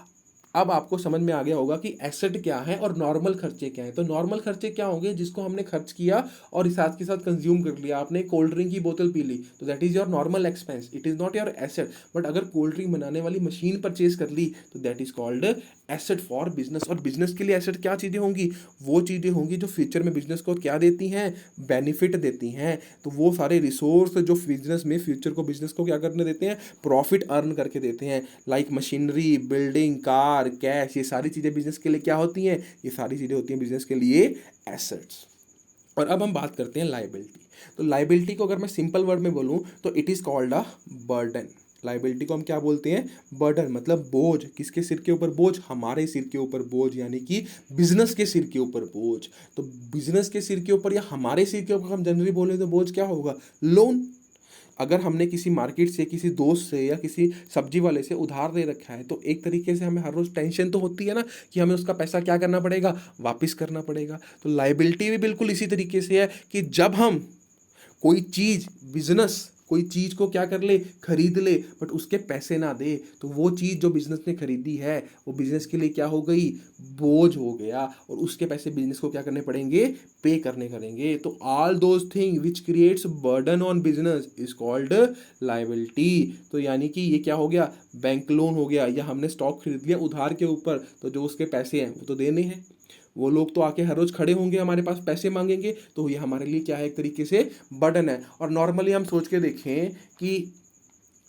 अब आपको समझ में आ गया होगा कि एसेट क्या है और नॉर्मल खर्चे क्या है। तो नॉर्मल खर्चे क्या होंगे, जिसको हमने खर्च किया और साथ के साथ कंज्यूम कर लिया। आपने कोल्ड ड्रिंक की बोतल पी ली, तो that is your normal expense, it is not your asset. But अगर कोल्ड ड्रिंक बनाने वाली मशीन परचेज कर ली, तो that is called asset for business. और बिजनेस के लिए एसेट क्या चीज़ें होंगी, वो चीज़ें होंगी जो फ्यूचर में बिजनेस को क्या देती हैं, बेनिफिट देती हैं। तो वो सारे रिसोर्स जो बिजनेस में फ्यूचर को, बिजनेस को क्या करने देते हैं, प्रॉफिट अर्न करके देते हैं। Like machinery, building, car, cash, ये सारी चीज़ें बिजनेस के लिए क्या होती हैं, ये सारी चीज़ें होती हैं बिजनेस के लिए एसेट्स। और अब हम बात करते हैं लायबिलिटी। तो लायबिलिटी को अगर मैं सिंपल वर्ड में बोलूँ तो it is called a burden. Liability को हम क्या बोलते हैं, बर्डन, मतलब बोझ। किसके सिर के ऊपर बोझ, हमारे सिर के ऊपर बोझ, यानी कि बिजनेस के सिर के ऊपर बोझ। तो बिजनेस के सिर के ऊपर या हमारे सिर के ऊपर हम जनरली बोले तो बोझ क्या होगा, लोन। अगर हमने किसी मार्केट से, किसी दोस्त से या किसी सब्जी वाले से उधार दे रखा है, तो एक तरीके से हमें हर रोज़ टेंशन तो होती है ना कि हमें उसका पैसा क्या करना पड़ेगा, वापस करना पड़ेगा। तो लायबिलिटी भी बिल्कुल इसी तरीके से है कि जब हम कोई चीज़, बिजनेस कोई चीज़ को क्या कर ले, खरीद ले, बट उसके पैसे ना दे, तो वो चीज़ जो बिजनेस ने खरीदी है वो बिजनेस के लिए क्या हो गई, बोझ हो गया, और उसके पैसे बिजनेस को क्या करने पड़ेंगे, पे करने करेंगे। तो all those thing which creates burden on business is called liability. तो यानी कि ये क्या हो गया, बैंक लोन हो गया, या हमने स्टॉक खरीद लिया उधार के ऊपर, तो जो उसके पैसे हैं वो तो देने हैं, वो लोग तो आके हर रोज खड़े होंगे हमारे पास पैसे मांगेंगे, तो ये हमारे लिए क्या है, एक तरीके से बर्डन है। और नॉर्मली हम सोच के देखें कि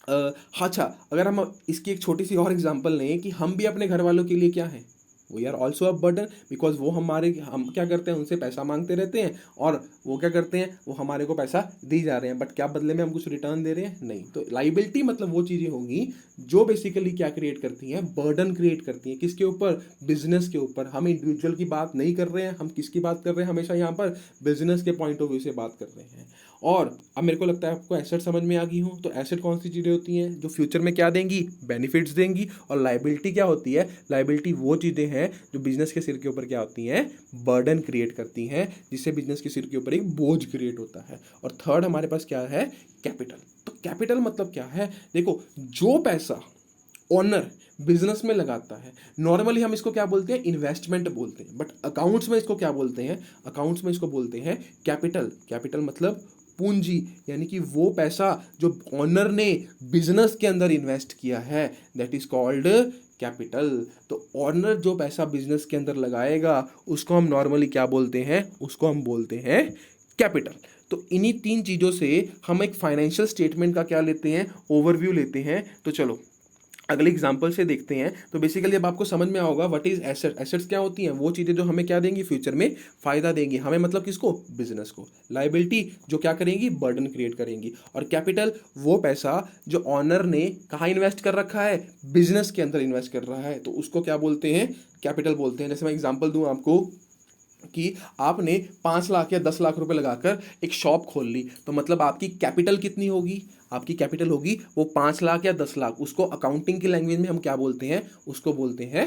अच्छा, अगर हम इसकी एक छोटी सी और एग्जांपल लें कि हम भी अपने घर वालों के लिए क्या है, we are also a burden, because वो हम क्या करते हैं, उनसे पैसा मांगते रहते हैं, और वो क्या करते हैं, वो हमारे को पैसा दी जा रहे हैं, बट क्या बदले में हम कुछ रिटर्न दे रहे हैं, नहीं। तो लाइबिलिटी मतलब वो चीज़ें होंगी जो बेसिकली क्या क्रिएट करती हैं, बर्डन क्रिएट करती हैं, किसके ऊपर, बिजनेस के ऊपर। हम इंडिविजुअल की बात नहीं कर रहे हैं, हम किसकी बात कर रहे हैं, हमेशा यहाँ पर बिजनेस के पॉइंट ऑफ व्यू से बात कर रहे हैं। और अब मेरे को लगता है आपको एसेट समझ में आ गई हो। तो एसेट कौन सी चीज़ें होती हैं जो फ्यूचर में क्या देंगी, बेनिफिट्स देंगी, और लाइबिलिटी क्या होती है, लाइबिलिटी वो चीज़ें हैं जो बिजनेस के सिर के ऊपर क्या होती हैं, बर्डन क्रिएट करती हैं, जिससे बिजनेस के सिर के ऊपर एक बोझ क्रिएट होता है। और थर्ड हमारे पास क्या है, कैपिटल। तो कैपिटल मतलब क्या है, देखो जो पैसा ओनर बिजनेस में लगाता है, नॉर्मली हम इसको क्या बोलते हैं, इन्वेस्टमेंट बोलते हैं, बट अकाउंट्स में इसको क्या बोलते हैं, अकाउंट्स में इसको बोलते हैं कैपिटल। कैपिटल मतलब पूंजी, यानी कि वो पैसा जो ओनर ने बिजनेस के अंदर इन्वेस्ट किया है, दैट इज कॉल्ड कैपिटल। तो ओनर जो पैसा बिजनेस के अंदर लगाएगा उसको हम नॉर्मली क्या बोलते हैं, उसको हम बोलते हैं कैपिटल। तो इन्हीं तीन चीजों से हम एक फाइनेंशियल स्टेटमेंट का क्या लेते हैं, ओवरव्यू लेते हैं। तो चलो अगले एग्जांपल से देखते हैं। तो बेसिकली अब आपको समझ में आओगा व्हाट इज एसेट। एसेट्स क्या होती हैं, वो चीजें जो हमें क्या देंगी, फ्यूचर में फायदा देंगी हमें, मतलब किसको, बिजनेस को। लायबिलिटी जो क्या करेंगी, बर्डन क्रिएट करेंगी। और कैपिटल वो पैसा जो ऑनर ने कहाँ इन्वेस्ट कर रखा है, बिजनेस के अंदर इन्वेस्ट कर रहा है, तो उसको क्या बोलते हैं, कैपिटल बोलते हैं। जैसे मैं एग्जाम्पल दूं आपको कि आपने 5 लाख या 10 लाख रुपए लगाकर एक शॉप खोल ली, तो मतलब आपकी कैपिटल कितनी होगी, आपकी कैपिटल होगी वो 5 लाख या 10 लाख। उसको अकाउंटिंग की लैंग्वेज में हम क्या बोलते हैं, उसको बोलते हैं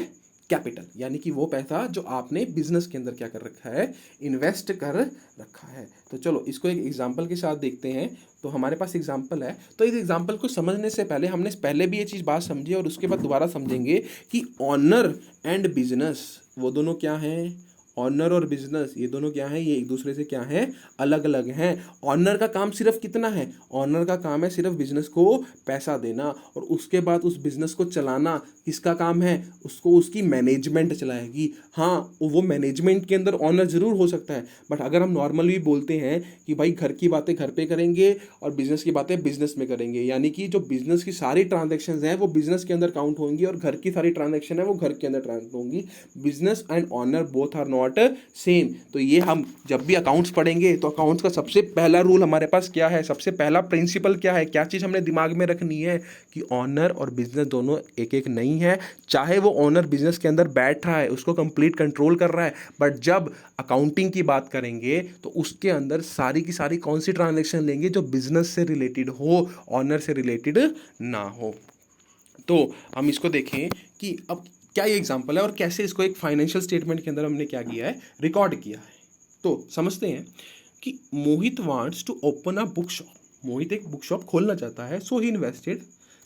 कैपिटल। यानी कि वो पैसा जो आपने बिजनेस के अंदर क्या कर रखा है, इन्वेस्ट कर रखा है। तो चलो इसको एक एग्जांपल के साथ देखते हैं। तो हमारे पास एग्जांपल है, तो इस एग्जांपल को समझने से पहले हमने पहले भी ये चीज़ बात समझी और उसके बाद दोबारा समझेंगे कि ऑनर एंड बिजनेस वो दोनों क्या हैं, ऑनर और बिजनेस ये दोनों क्या है, ये एक दूसरे से क्या है, अलग अलग हैं। ऑनर का काम सिर्फ कितना है, ऑनर का काम है सिर्फ बिजनेस को पैसा देना, और उसके बाद उस बिजनेस को चलाना किसका काम है, उसको उसकी मैनेजमेंट चलाएगी। हाँ वो मैनेजमेंट के अंदर ऑनर जरूर हो सकता है, बट अगर हम नॉर्मली बोलते हैं कि भाई घर की बातें घर पे करेंगे और बिजनेस की बातें बिजनेस में करेंगे, यानी कि जो बिजनेस की सारी ट्रांजेक्शन हैं वो बिजनेस के अंदर काउंट होंगी और घर की सारी ट्रांजेक्शन है वो घर के अंदर काउंट होंगी। Business and owner both are not same. तो ये हम जब भी अकाउंट्स पढ़ेंगे तो अकाउंट्स का सबसे पहला रूल हमारे पास क्या है, सबसे पहला प्रिंसिपल क्या है, क्या चीज हमने दिमाग में रखनी है कि ऑनर और बिजनेस दोनों एक एक नहीं है। चाहे वो ऑनर बिजनेस के अंदर बैठ रहा है, उसको कंप्लीट कंट्रोल कर रहा है, बट जब अकाउंटिंग की बात करेंगे तो उसके अंदर सारी की सारी कौन सी ट्रांजेक्शन लेंगे, जो बिजनेस से रिलेटेड हो, ऑनर से रिलेटेड ना हो। तो हम इसको देखें कि अब क्या ये एग्जांपल है और कैसे इसको एक फाइनेंशियल स्टेटमेंट के अंदर हमने क्या किया है, रिकॉर्ड किया है। तो समझते हैं कि Mohit wants to open a book shop. Mohit एक बुक शॉप खोलना चाहता है, सो ही इन्वेस्टेड।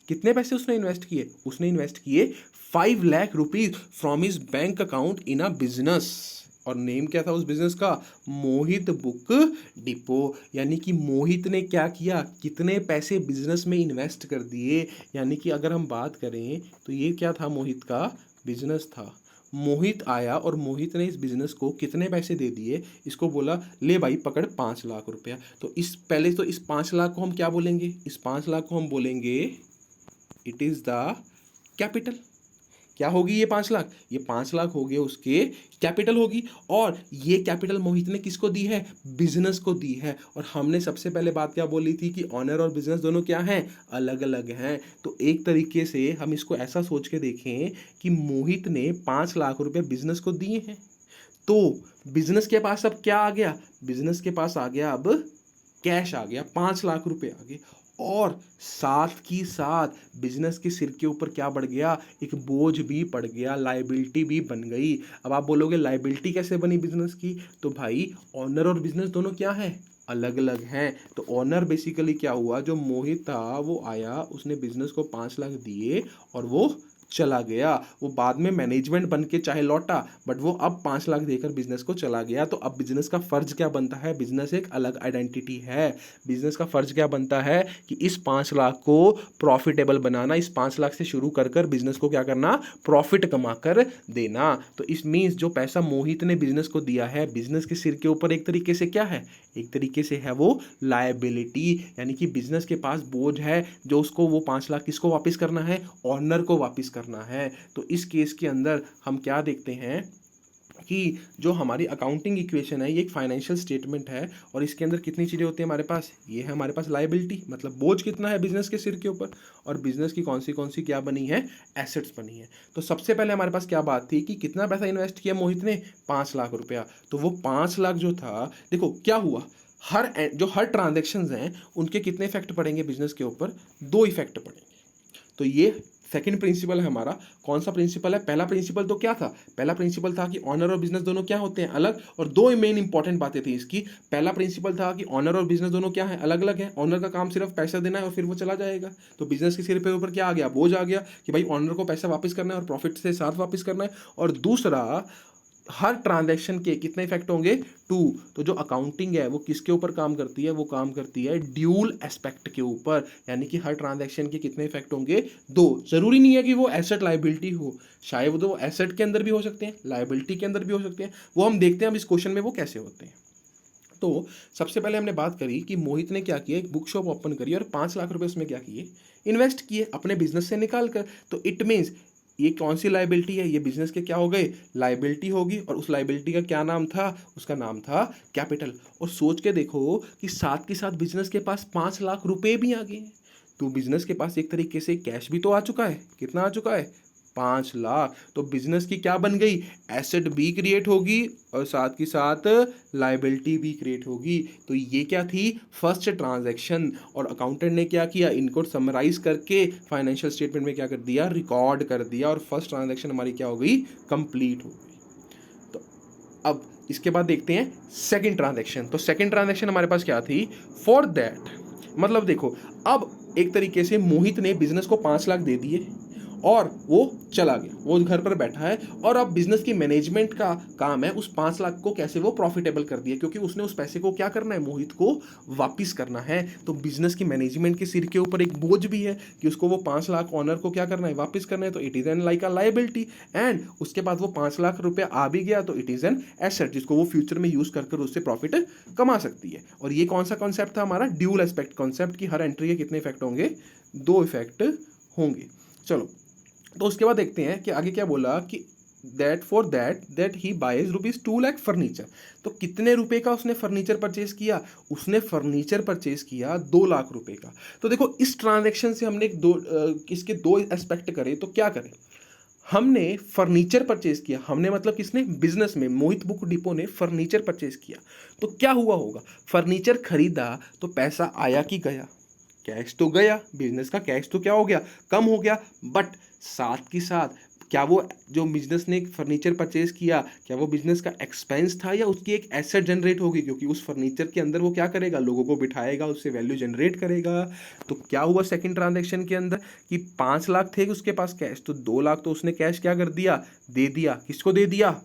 कितने पैसे उसने इन्वेस्ट किए, उसने इन्वेस्ट किए 5 lakh rupees from his bank account in a business. और नेम क्या था उस बिजनेस का, मोहित बुक डिपो। यानी कि मोहित ने क्या किया, कितने पैसे बिजनेस में इन्वेस्ट कर दिए। यानी कि अगर हम बात करें तो ये क्या था, मोहित का बिजनेस था। मोहित आया और मोहित ने इस बिजनेस को कितने पैसे दे दिए, इसको बोला ले भाई पकड़ 5 लाख रुपया। तो इस पहले तो इस 5 लाख को हम क्या बोलेंगे, इस 5 लाख को हम बोलेंगे इट इज द कैपिटल। क्या होगी ये 5 लाख, ये 5 लाख हो गए उसके कैपिटल होगी। और ये कैपिटल मोहित ने किसको दी है, बिजनेस को दी है। और हमने सबसे पहले बात क्या बोली थी कि ऑनर और बिजनेस दोनों क्या हैं, अलग अलग हैं। तो एक तरीके से हम इसको ऐसा सोच के देखें कि मोहित ने 5 लाख रुपए बिजनेस को दिए हैं, तो बिजनेस के पास अब क्या आ गया, बिजनेस के पास आ गया अब कैश आ गया, 5 लाख रुपए आ गए। और साथ की साथ बिजनेस के सिर के ऊपर क्या बढ़ गया, एक बोझ भी पड़ गया, लायबिलिटी भी बन गई। अब आप बोलोगे लायबिलिटी कैसे बनी बिजनेस की, तो भाई ऑनर और बिजनेस दोनों क्या है, अलग अलग हैं। तो ऑनर बेसिकली क्या हुआ, जो मोहित था वो आया, उसने बिजनेस को 5 लाख दिए और वो चला गया। वो बाद में मैनेजमेंट बन के चाहे लौटा, बट वो अब 5 लाख देकर बिजनेस को चला गया। तो अब बिजनेस का फर्ज क्या बनता है, बिजनेस एक अलग आइडेंटिटी है। बिजनेस का फर्ज क्या बनता है कि इस 5 लाख को प्रॉफिटेबल बनाना, इस 5 लाख से शुरू कर कर बिजनेस को क्या करना, प्रॉफिट कमा कर देना। तो इस मीन्स जो पैसा मोहित ने बिजनेस को दिया है, बिजनेस के सिर के ऊपर एक तरीके से क्या है, एक तरीके से है वो लायबिलिटी, यानी कि बिजनेस के पास बोझ है जो उसको वो 5 लाख किसको वापस करना है, ऑनर को वापस करना है। तो इस केस के अंदर हम क्या देखते हैं कि जो हमारी अकाउंटिंग इक्वेशन है ये एक फाइनेंशियल स्टेटमेंट है, और इसके अंदर कितनी चीज़ें होती हैं हमारे पास, ये है हमारे पास लायबिलिटी, मतलब बोझ कितना है बिजनेस के सिर के ऊपर, और बिजनेस की कौन सी क्या बनी है, एसेट्स बनी है। तो सबसे पहले हमारे पास क्या बात थी कि कितना पैसा इन्वेस्ट किया मोहित ने, 5 लाख रुपया। तो वो 5 लाख जो था, देखो क्या हुआ, हर ट्रांजेक्शन्स हैं उनके कितने इफेक्ट पड़ेंगे बिजनेस के ऊपर, 2 इफेक्ट पड़ेंगे। तो ये सेकंड प्रिंसिपल है हमारा। कौन सा प्रिंसिपल है, पहला प्रिंसिपल तो क्या था, पहला प्रिंसिपल था कि ऑनर और बिजनेस दोनों क्या होते हैं, अलग, और 2 मेन इंपॉर्टेंट बातें थी इसकी। पहला प्रिंसिपल था कि ऑनर और बिजनेस दोनों क्या है, अलग अलग है। ऑनर का काम सिर्फ पैसा देना है और फिर वो चला जाएगा। तो बिजनेस के सिर पे ऊपर क्या आ गया, बोझ आ गया कि भाई ऑनर को पैसा वापस करना है और प्रॉफिट से साथ वापस करना है। और दूसरा, हर ट्रांजैक्शन के कितने इफेक्ट होंगे, 2। तो जो अकाउंटिंग है वो किसके ऊपर काम करती है, वो काम करती है ड्यूल एस्पेक्ट के ऊपर, यानी कि हर ट्रांजैक्शन के कितने इफेक्ट होंगे, 2। जरूरी नहीं है कि वो एसेट लायबिलिटी हो, शायद वो एसेट के अंदर भी हो सकते हैं, लायबिलिटी के अंदर भी हो सकते हैं, वो हम देखते हैं अब इस क्वेश्चन में वो कैसे होते हैं। तो सबसे पहले हमने बात करी कि मोहित ने क्या किया, एक बुक शॉप ओपन करी और 5 लाख रुपए उसमें क्या किए, इन्वेस्ट किए अपने बिजनेस से निकाल कर। तो इट मीन्स ये कौन सी लायबिलिटी है, ये बिजनेस के क्या हो गए, लायबिलिटी होगी। और उस लायबिलिटी का क्या नाम था, उसका नाम था कैपिटल। और सोच के देखो कि साथ के साथ बिजनेस के पास 5 लाख रुपए भी आ गए हैं। तो बिजनेस के पास एक तरीके से कैश भी तो आ चुका है, कितना आ चुका है, 5 लाख। तो बिजनेस की क्या बन गई, एसेट भी क्रिएट होगी और साथ के साथ लायबिलिटी भी क्रिएट होगी। तो ये क्या थी, फर्स्ट ट्रांजैक्शन। और अकाउंटेंट ने क्या किया, इनको समराइज करके फाइनेंशियल स्टेटमेंट में क्या कर दिया, रिकॉर्ड कर दिया, और फर्स्ट ट्रांजैक्शन हमारी क्या हो गई, कंप्लीट हो गई। तो अब इसके बाद देखते हैं सेकंड ट्रांजैक्शन। तो सेकंड ट्रांजैक्शन हमारे पास क्या थी, फॉर दैट, मतलब देखो अब एक तरीके से मोहित ने बिजनेस को 5 लाख दे दिए और वो चला गया, वो घर पर बैठा है, और अब बिजनेस की मैनेजमेंट का काम है उस 5 लाख को कैसे वो प्रॉफिटेबल कर दिया, क्योंकि उसने उस पैसे को क्या करना है, मोहित को वापिस करना है। तो बिजनेस की मैनेजमेंट के सिर के ऊपर एक बोझ भी है कि उसको वो 5 लाख ऑनर को क्या करना है, वापिस करना है। तो it is an like a liability. And उसके बाद वो 5 लाख रुपया आ भी गया तो इट इज एन एसेट, जिसको वो फ्यूचर में यूज कर उससे प्रॉफिट कमा सकती है। और ये कौन सा कॉन्सेप्ट था हमारा, ड्यूल एस्पेक्ट कॉन्सेप्ट, की हर एंट्री के कितने इफेक्ट होंगे, 2 इफेक्ट होंगे। चलो, तो उसके बाद देखते हैं कि आगे क्या बोला कि that he buys ₹2 lakh furniture. तो कितने रुपए का उसने फर्नीचर परचेज किया, उसने फर्नीचर परचेज किया 2 लाख रुपए का। तो देखो इस ट्रांजैक्शन से हमने इसके 2 एस्पेक्ट करे, तो क्या करें, हमने फर्नीचर परचेज किया, हमने मतलब किसने, बिजनेस में मोहित बुक डिपो ने फर्नीचर परचेज किया। तो क्या हुआ होगा, फर्नीचर खरीदा तो पैसा आया कि गया, कैश तो गया, बिजनेस का कैश तो क्या हो गया, कम हो गया। बट साथ के साथ क्या वो जो बिजनेस ने फर्नीचर परचेज किया, क्या वो बिजनेस का एक्सपेंस था या उसकी एक एसेट जनरेट होगी, क्योंकि उस फर्नीचर के अंदर वो क्या करेगा, लोगों को बिठाएगा, उससे वैल्यू जनरेट करेगा। तो क्या हुआ सेकंड ट्रांजैक्शन के अंदर कि 5 लाख थे उसके पास कैश, तो 2 लाख तो उसने कैश क्या कर दिया, दे दिया, किसको दे दिया,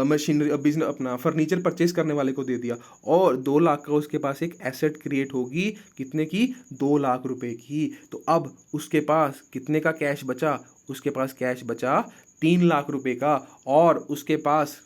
मशीनरी बिजनेस अपना फर्नीचर परचेज करने वाले को दे दिया। और 2 लाख का उसके पास एक एसेट क्रिएट होगी, कितने की, 2 लाख रुपए की। तो अब उसके पास कितने का कैश बचा, उसके पास कैश बचा 3 लाख रुपए का, और उसके पास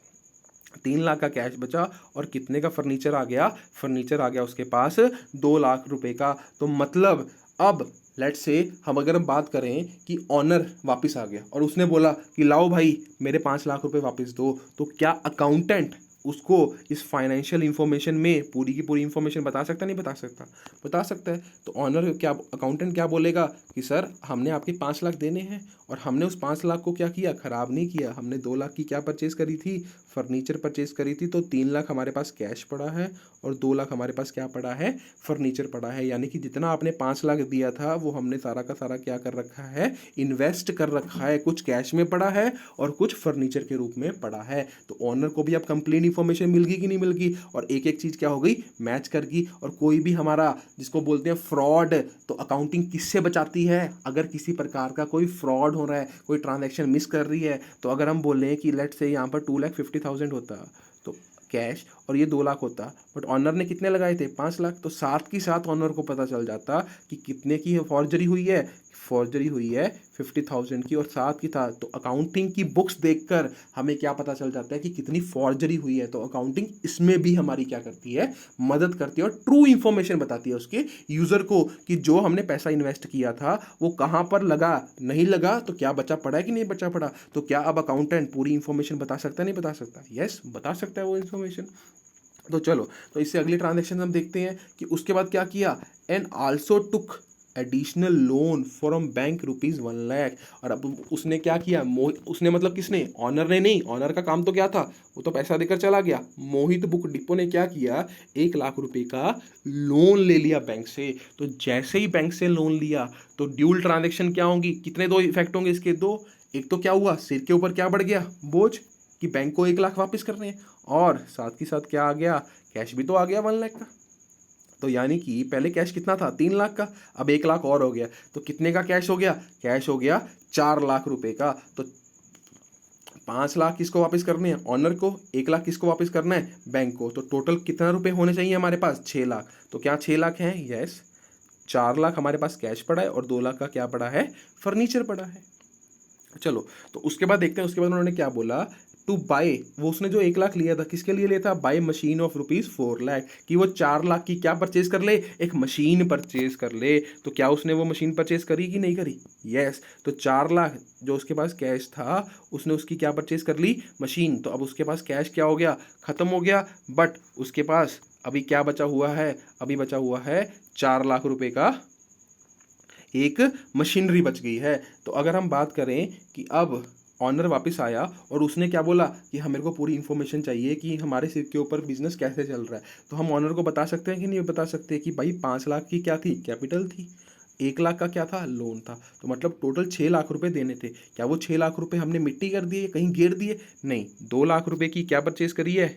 3 लाख का कैश बचा, और कितने का फर्नीचर आ गया, फर्नीचर आ गया उसके पास 2 लाख रुपए का। तो मतलब अब लेट्स से हम बात करें कि ऑनर वापस आ गया और उसने बोला कि लाओ भाई मेरे 5 लाख रुपए वापस दो, तो क्या अकाउंटेंट उसको इस फाइनेंशियल इंफॉर्मेशन में पूरी की पूरी इंफॉर्मेशन बता सकता, नहीं बता सकता, बता सकता है। तो ऑनर क्या, अकाउंटेंट क्या बोलेगा कि सर हमने आपके 5 लाख देने हैं और हमने उस 5 लाख को क्या किया, खराब नहीं किया, हमने 2 लाख की क्या परचेज करी थी, फर्नीचर परचेज करी थी, तो 3 लाख हमारे पास कैश पड़ा है और 2 लाख हमारे पास क्या पड़ा है, फर्नीचर पड़ा है। यानी कि जितना आपने 5 लाख दिया था वो हमने सारा का सारा क्या कर रखा है, इन्वेस्ट कर रखा है। कुछ कैश में पड़ा है और कुछ फर्नीचर के रूप में पड़ा है। तो ऑनर को भी अब कंप्लीट इन्फॉर्मेशन मिल गई कि नहीं मिल गई, और एक एक चीज़ क्या हो गई, मैच कर गई। और कोई भी हमारा जिसको बोलते हैं फ्रॉड, तो अकाउंटिंग किससे बचाती है, अगर किसी प्रकार का कोई फ्रॉड हो रहा है, कोई ट्रांजैक्शन मिस कर रही है, तो अगर हम बोल रहे हैं कि लेट से यहाँ पर 2,50,000 होता तो कैश और ये 2 लाख होता, बट ऑनर ने कितने लगाए थे, 5 लाख, तो साथ की साथ ऑनर को पता चल जाता कि कितने की फॉर्जरी हुई है, फॉर्जरी हुई है 50,000 की। और साथ की साथ तो अकाउंटिंग की बुक्स देखकर हमें क्या पता चल जाता है कि कितनी फॉर्जरी हुई है। तो अकाउंटिंग इसमें भी हमारी क्या करती है, मदद करती है और ट्रू इंफॉर्मेशन बताती है उसके यूजर को कि जो हमने पैसा इन्वेस्ट किया था वो कहाँ पर लगा, नहीं लगा, तो क्या बचा पड़ा है कि नहीं बचा पड़ा। तो क्या अब अकाउंटेंट पूरी इंफॉर्मेशन बता सकता है, नहीं बता सकता, यस बता सकता है वो इंफॉर्मेशन। तो चलो, तो इससे अगली ट्रांजैक्शन हम देखते हैं कि उसके बाद क्या किया, and also took additional loan from bank ₹1 lakh. और अब उसने क्या किया, उसने मतलब किसने, ऑनर ने नहीं, ऑनर का काम तो क्या था, वो तो पैसा देकर चला गया। मोहित बुक डिपो ने क्या किया, 1 लाख रुपए का लोन ले लिया बैंक से। तो जैसे ही बैंक से लोन लिया तो ड्यूल ट्रांजेक्शन क्या होंगी, कितने दो इफेक्ट होंगे इसके, दो। एक तो क्या हुआ, सिर के ऊपर क्या बढ़ गया, बोझ, कि बैंक को 1 लाख वापस करने हैं, और साथ ही साथ क्या आ गया, कैश भी तो आ गया 1 लाख का। तो यानी कि पहले कैश कितना था, 3 लाख का, अब 1 लाख और हो गया, तो कितने का कैश हो गया, कैश हो गया 4 लाख रुपए का। तो 5 लाख किसको वापस करने हैं, ऑनर को, 1 लाख किसको वापस करना है, बैंक को। तो टोटल कितना रुपए होने चाहिए हमारे पास, 6 लाख। तो क्या 6 लाख हैं, यस। 4 लाख हमारे पास कैश पड़ा है और 2 लाख का क्या पड़ा है, फर्नीचर पड़ा है। चलो, तो उसके बाद देखते हैं, उसके बाद उन्होंने क्या बोला, टू बाय, वो उसने जो 1 लाख लिया था किसके लिए लिया था, बाय मशीन ऑफ ₹4 लाख, कि वो 4 लाख की क्या परचेज कर ले, एक मशीन परचेज कर ले। तो क्या उसने वो मशीन परचेज करी कि नहीं करी, यस। तो 4 लाख जो उसके पास कैश था, उसने उसकी क्या परचेज कर ली, मशीन। तो अब उसके पास कैश क्या हो गया, खत्म हो गया, बट उसके पास अभी क्या बचा हुआ है, अभी बचा हुआ है 4 लाख रुपए का एक मशीनरी बच गई है। तो अगर हम बात करें कि अब ऑनर वापस आया और उसने क्या बोला कि हाँ मेरे को पूरी इन्फॉर्मेशन चाहिए कि हमारे सिर के ऊपर बिजनेस कैसे चल रहा है, तो हम ऑनर को बता सकते हैं कि नहीं बता सकते कि भाई 5 लाख की क्या थी, कैपिटल थी, 1 लाख का क्या था, लोन था। तो मतलब टोटल 6 लाख रुपए देने थे। क्या वो 6 लाख रुपए हमने मिट्टी कर दिए, कहीं गिर दिए, नहीं। 2 लाख रुपए की क्या परचेज करी है,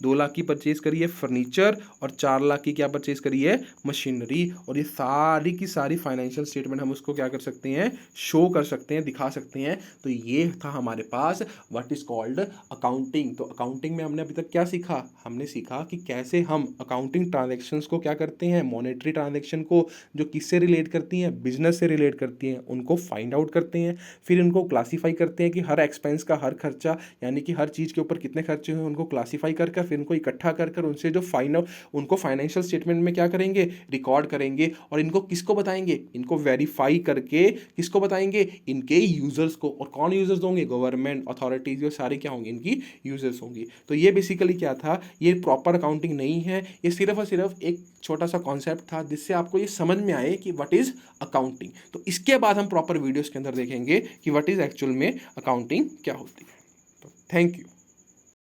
2 लाख की परचेज करी है फर्नीचर, और 4 लाख की क्या परचेज करी है, मशीनरी। और ये सारी की सारी फाइनेंशियल स्टेटमेंट हम उसको क्या कर सकते हैं, शो कर सकते हैं, दिखा सकते हैं। तो ये था हमारे पास व्हाट इज कॉल्ड अकाउंटिंग। तो अकाउंटिंग में हमने अभी तक क्या सीखा, हमने सीखा कि कैसे हम अकाउंटिंग ट्रांजेक्शन्स को क्या करते हैं, मॉनेटरी ट्रांजेक्शन को जो किससे रिलेट करती हैं, बिजनेस से रिलेट करती हैं, उनको फाइंड आउट करते हैं, फिर उनको क्लासीफाई करते हैं कि हर एक्सपेंस का हर खर्चा, यानी कि हर चीज़ के ऊपर कितने खर्चे हुए उनको क्लासीफाई कर फिर उनको इकट्ठा कर उनसे जो फाइनल उनको फाइनेंशियल स्टेटमेंट में क्या करेंगे, रिकॉर्ड करेंगे। और इनको किसको बताएंगे, इनको वेरीफाई करके किसको बताएंगे, इनके यूजर्स को। और कौन यूजर्स होंगे, गवर्नमेंट अथॉरिटीज, ये सारे क्या होंगे, इनकी यूजर्स होंगी। तो ये बेसिकली क्या था, ये प्रॉपर अकाउंटिंग नहीं है, ये सिर्फ और सिर्फ एक छोटा सा कॉन्सेप्ट था जिससे आपको ये समझ में आए कि व्हाट इज अकाउंटिंग। तो इसके बाद हम प्रॉपर वीडियोस के अंदर देखेंगे कि व्हाट इज एक्चुअल में अकाउंटिंग क्या होती है। तो थैंक यू।